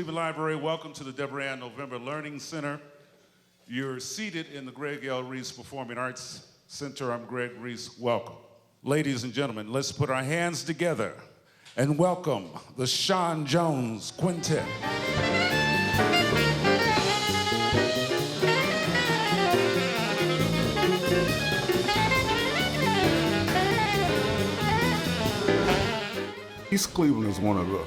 Cleveland Library. Welcome to the Deborah Ann November Learning Center. You're seated in the Greg L. Reese Performing Arts Center. I'm Greg Reese. Welcome. Ladies and gentlemen, let's put our hands together and welcome the Sean Jones Quintet. East Cleveland is one of the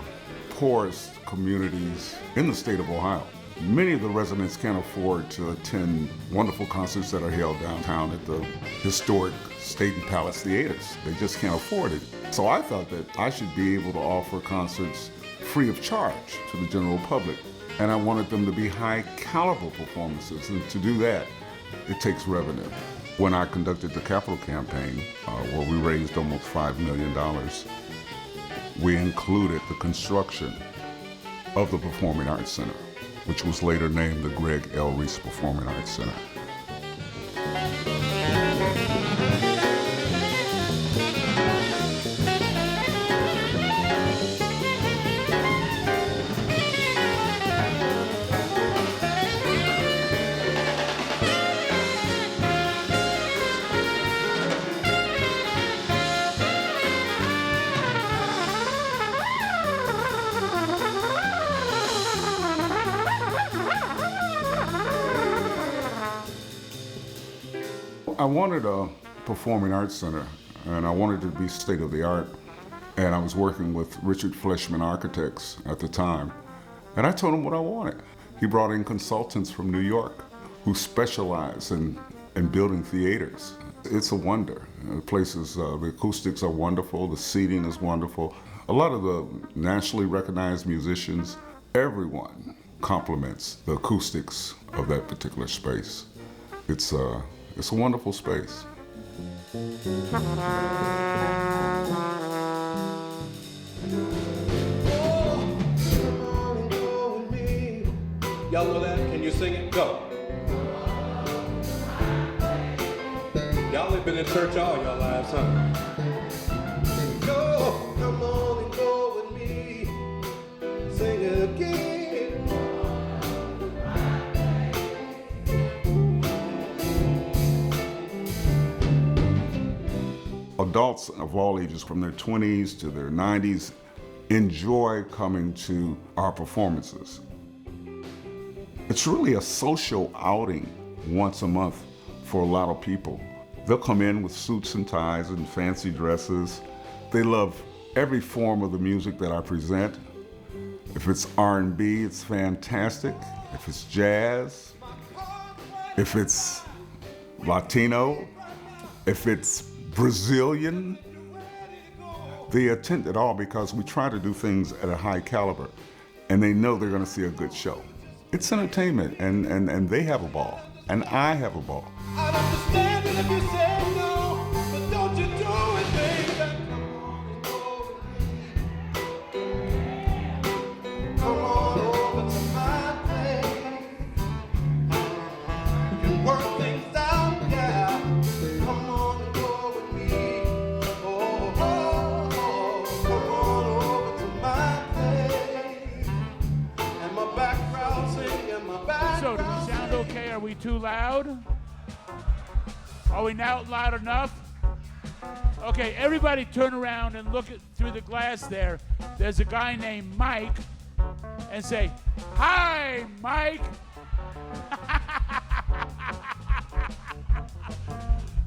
poorest communities in the state of Ohio. Many of the residents can't afford to attend wonderful concerts that are held downtown at the historic State and Palace Theaters. They just can't afford it. So I thought that I should be able to offer concerts free of charge to the general public. And I wanted them to be high caliber performances. And to do that, it takes revenue. When I conducted the capital campaign, where we raised almost $5 million, we included the construction of the Performing Arts Center, which was later named the Greg L. Reese Performing Arts Center. I wanted a performing arts center, and I wanted it to be state-of-the-art. And I was working with Richard Fleshman Architects at the time, and I told him what I wanted. He brought in consultants from New York who specialize in building theaters. It's a wonder. The places, the acoustics are wonderful, the seating is wonderful. A lot of the nationally recognized musicians, everyone compliments the acoustics of that particular space. It's a wonderful space. Y'all know that? Can you sing it? Go. Y'all have been in church all your lives, huh? Go, come on and go with me. Sing it again. Adults of all ages, from their 20s to their 90s, enjoy coming to our performances. It's really a social outing once a month for a lot of people. They'll come in with suits and ties and fancy dresses. They love every form of the music that I present. If it's R&B, it's fantastic. If it's jazz, if it's Latino, if it's Brazilian, they attend it all because we try to do things at a high caliber, and they know they're going to see a good show. It's entertainment, and they have a ball, and I have a ball. I'd understand it if you said no, but don't you do it, baby. Come on over to my place. You can work things out, yeah. Come on and go with me. Oh, oh, oh. Come on over to my place. And my background singing, my background. So, do we sound okay? Are we too loud? Are we now loud enough? Okay, everybody turn around and look through the glass there. There's a guy named Mike, and say, "Hi, Mike."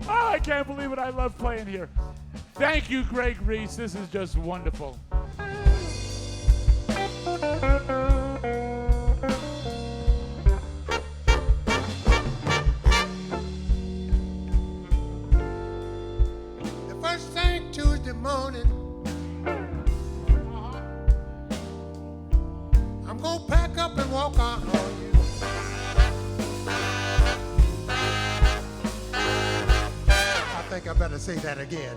Oh, I can't believe it. I love playing here. Thank you, Greg Reese. This is just wonderful. First thing Tuesday morning, I'm gonna pack up and walk out on you. I think I better say that again.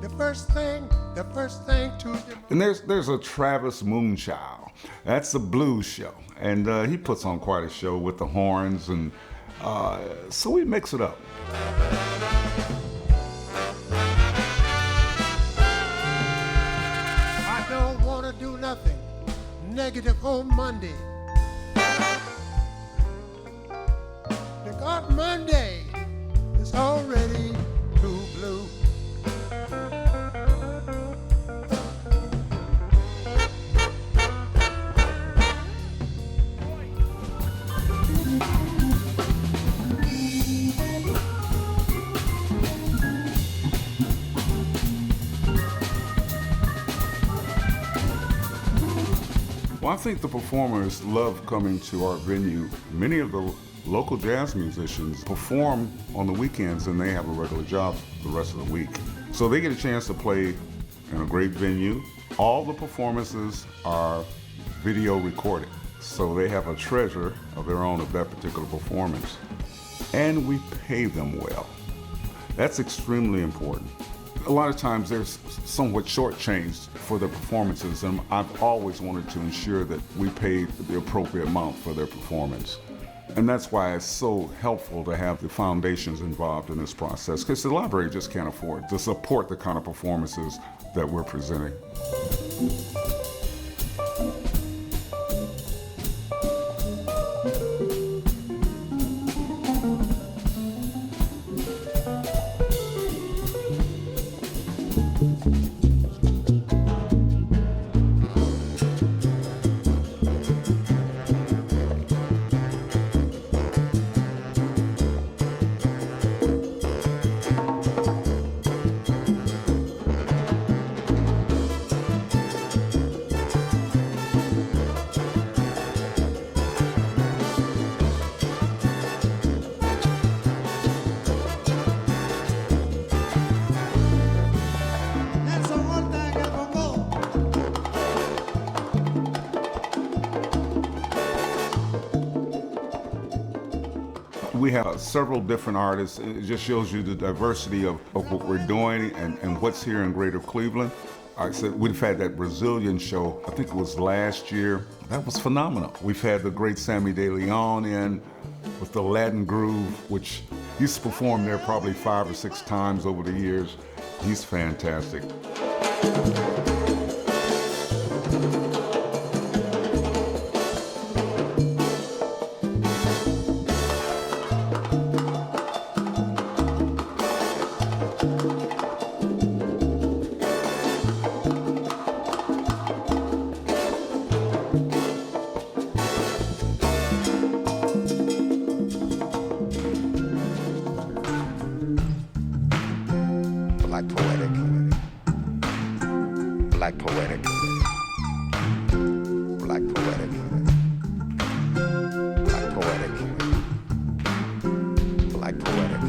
The first thing Tuesday. And there's a Travis Moonchild. That's a blues show, and he puts on quite a show with the horns, and so we mix it up. negative on Monday. They got Monday is already too blue. Well, I think the performers love coming to our venue. Many of the local jazz musicians perform on the weekends and they have a regular job the rest of the week. So they get a chance to play in a great venue. All the performances are video recorded. So they have a treasure of their own of that particular performance. And we pay them well. That's extremely important. A lot of times they're somewhat shortchanged for their performances, and I've always wanted to ensure that we paid the appropriate amount for their performance. And that's why it's so helpful to have the foundations involved in this process, because the library just can't afford to support the kind of performances that we're presenting. We have several different artists. It just shows you the diversity of what we're doing and what's here in Greater Cleveland. I said we've had that Brazilian show, I think it was last year. That was phenomenal. We've had the great Sammy De Leon in with the Latin Groove, which he's performed there probably 5 or 6 times over the years. He's fantastic. Black poetic. Black poetic. Black poetic. Black poetic. Black poetic.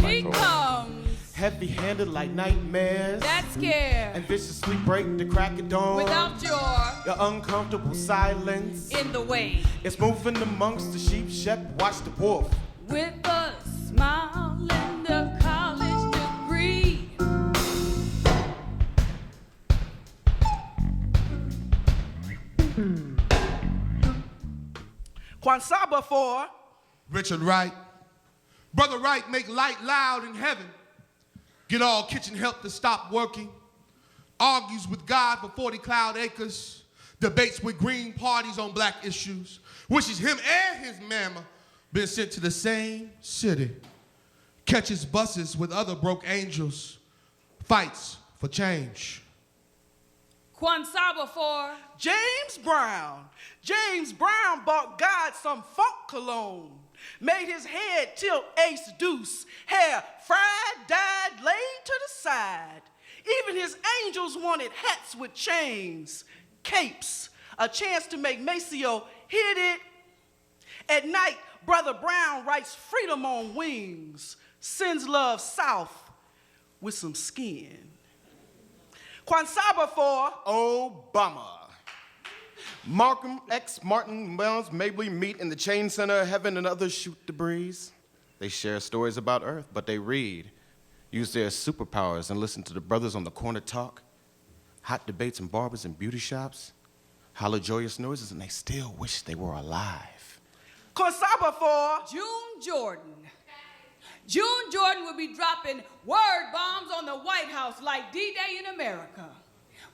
He comes. Heavy-handed like nightmares. That scared. And viciously break the crack of dawn. Without your uncomfortable silence. in the way. It's moving amongst the sheep. Shep, watch the wolf. With a smile and a college degree. Kwansaba for Richard Wright. Brother Wright make light loud in heaven. Get all kitchen help to stop working. Argues with God for 40 cloud acres. Debates with green parties on black issues. Wishes him and his mama been sent to the same city. Catches buses with other broke angels. Fights for change. Kwansaba for James Brown. James Brown bought God some funk cologne. Made his head tilt ace deuce. Hair fried, dyed, laid to the side. Even his angels wanted hats with chains, capes, a chance to make Maceo hit it. At night, Brother Brown writes freedom on wings, sends love south with some skin. Kwansaba for Obama. Malcolm X, Martin Wells, Mabley meet in the chain center of heaven and others shoot the breeze. They share stories about Earth, but they read, use their superpowers and listen to the brothers on the corner talk, hot debates in barbers and beauty shops, holler joyous noises, and they still wish they were alive. Kwansaba for June Jordan. June Jordan will be dropping word bombs on the White House like D-Day in America.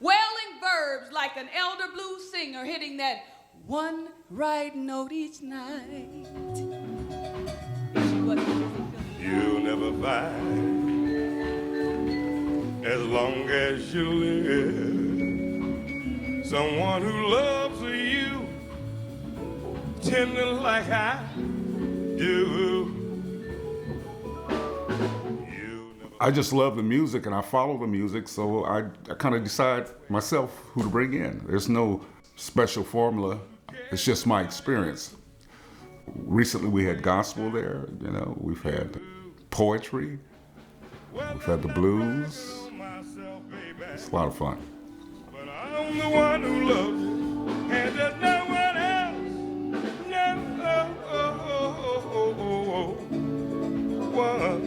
Wailing verbs like an elder blues singer hitting that one right note each night. Is she what it is, You'll never find, as long as you live, someone who loves you tender like I do. I just love the music and I follow the music, so I kind of decide myself who to bring in. There's no special formula, it's just my experience. Recently we had gospel there, you know, we've had poetry, we've had the blues. It's a lot of fun. But I'm the one who loves you, and there's no one else. No, one else.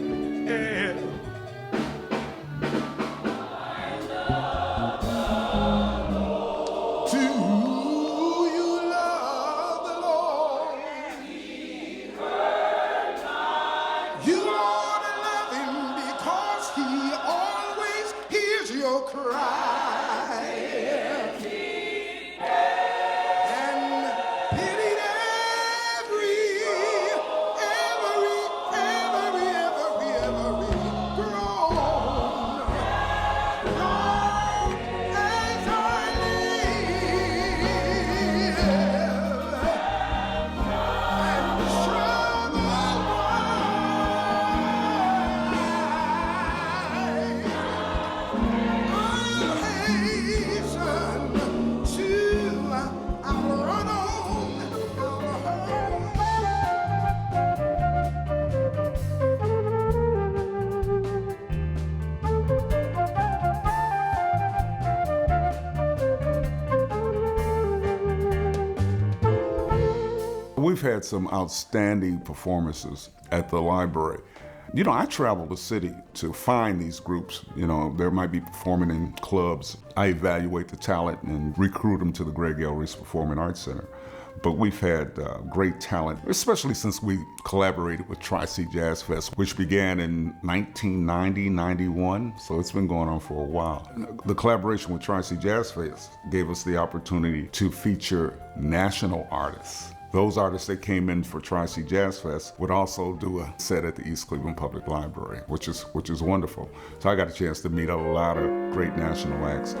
We've had some outstanding performances at the library. You know, I travel the city to find these groups. You know, they might be performing in clubs. I evaluate the talent and recruit them to the Greg L. Reese Performing Arts Center. But we've had great talent, especially since we collaborated with Tri-C Jazz Fest, which began in 1990-91, so it's been going on for a while. The collaboration with Tri-C Jazz Fest gave us the opportunity to feature national artists. Those artists that came in for Tri-C Jazz Fest would also do a set at the East Cleveland Public Library, which is wonderful. So I got a chance to meet a lot of great national acts.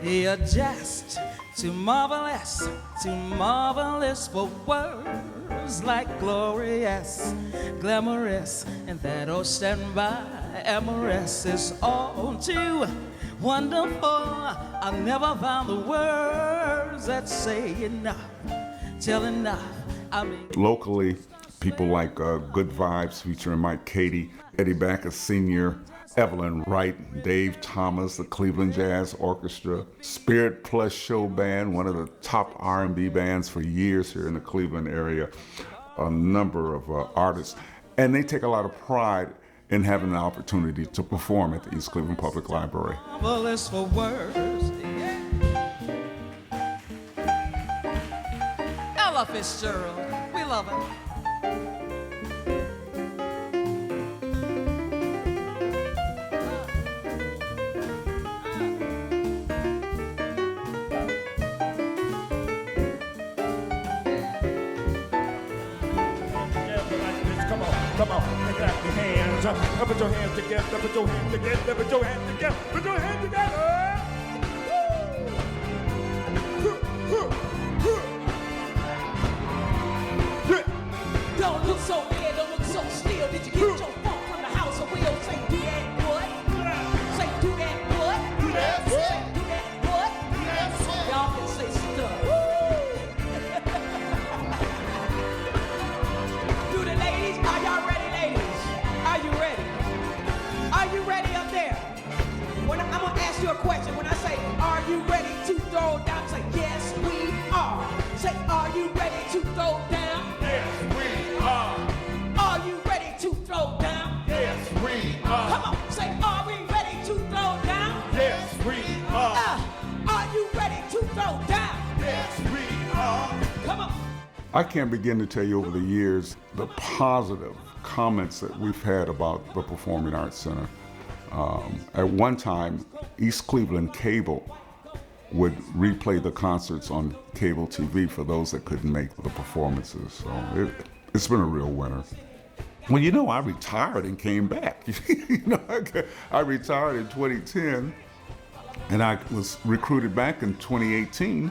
You're just too marvelous for words like glorious, glamorous, and that old standby amorous is all too wonderful. I never found the words that say enough, tell enough. I mean, locally, people like Good Vibes featuring Mike Cady, Eddie Backus Sr., Evelyn Wright, Dave Thomas, the Cleveland Jazz Orchestra, Spirit Plus Show Band, one of the top R&B bands for years here in the Cleveland area, a number of artists. And they take a lot of pride in having the opportunity to perform at the East Cleveland Public Library. Marvelous for words. Ella Fitzgerald, we love her. Come on, clap your hands. Put your hands together, put your hands together, put your hands together, put your hands together. Don't look so mad, don't look so still. Did you get your funk from the house of Will? Say, do that, what? Say, do that, what? Do that, what? Do that, what? Y'all can say stuff. Do the ladies, are y'all ready, ladies? Are you ready? Are you ready up there? When I'm gonna ask you a question. When I say, are you ready to throw down? Say, yes, we are. Say, are you ready to throw down? Yes, we are. Are you ready to throw down? Yes, we are. Come on, say, are we ready to throw down? Yes, we are. Are you ready to throw down? Yes, we are. Come on. I can't begin to tell you over the years the positive comments that we've had about the Performing Arts Center. At one time, East Cleveland Cable would replay the concerts on cable TV for those that couldn't make the performances. So it's been a real winner. Well, you know, I retired and came back. I retired in 2010, and I was recruited back in 2018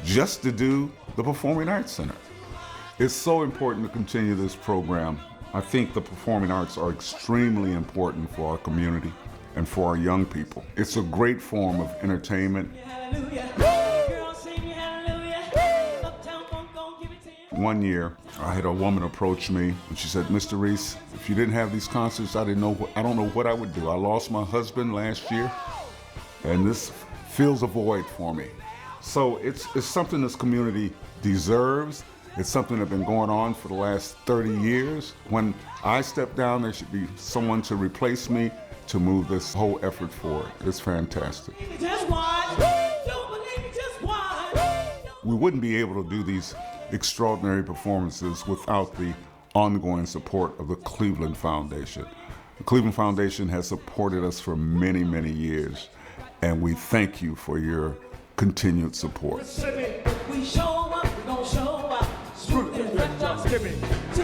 just to do the Performing Arts Center. It's so important to continue this program. I think the performing arts are extremely important for our community and for our young people. It's a great form of entertainment. One year, I had a woman approach me and she said, Mr. Reese, if you didn't have these concerts, I don't know what I would do. I lost my husband last year, and this fills a void for me. So it's something this community deserves. It's something that's been going on for the last 30 years. When I step down, there should be someone to replace me to move this whole effort forward. It's fantastic. Just watch. Don't believe me, just watch. We wouldn't be able to do these extraordinary performances without the ongoing support of the Cleveland Foundation. The Cleveland Foundation has supported us for many, many years, and we thank you for your continued support. We show up, we gon' show up. Skip it. Too